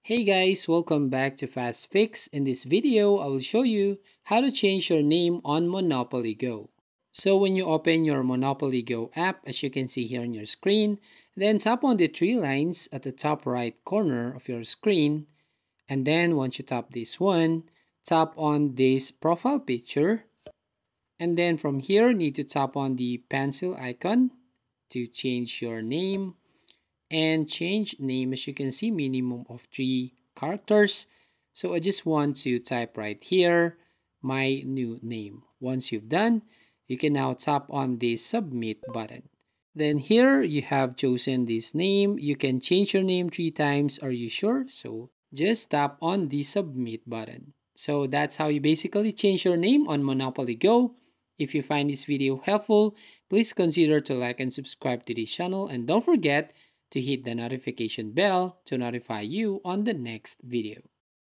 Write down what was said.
Hey guys, welcome back to Fast Fix. In this video, I will show you how to change your name on Monopoly Go. So when you open your Monopoly Go app, as you can see here on your screen, then tap on the three lines at the top right corner of your screen. And then once you tap this one, tap on this profile picture. And then from here, need to tap on the pencil icon to change your name. And change name, as you can see, minimum of 3 characters. So I just want to type right here my new name. Once you've done, you can now tap on the submit button. Then here you have chosen this name. You can change your name 3 times. Are you sure? So just tap on the submit button. So that's how you basically change your name on Monopoly Go. If you find this video helpful, please consider to like and subscribe to this channel, and don't forget to hit the notification bell to notify you on the next video.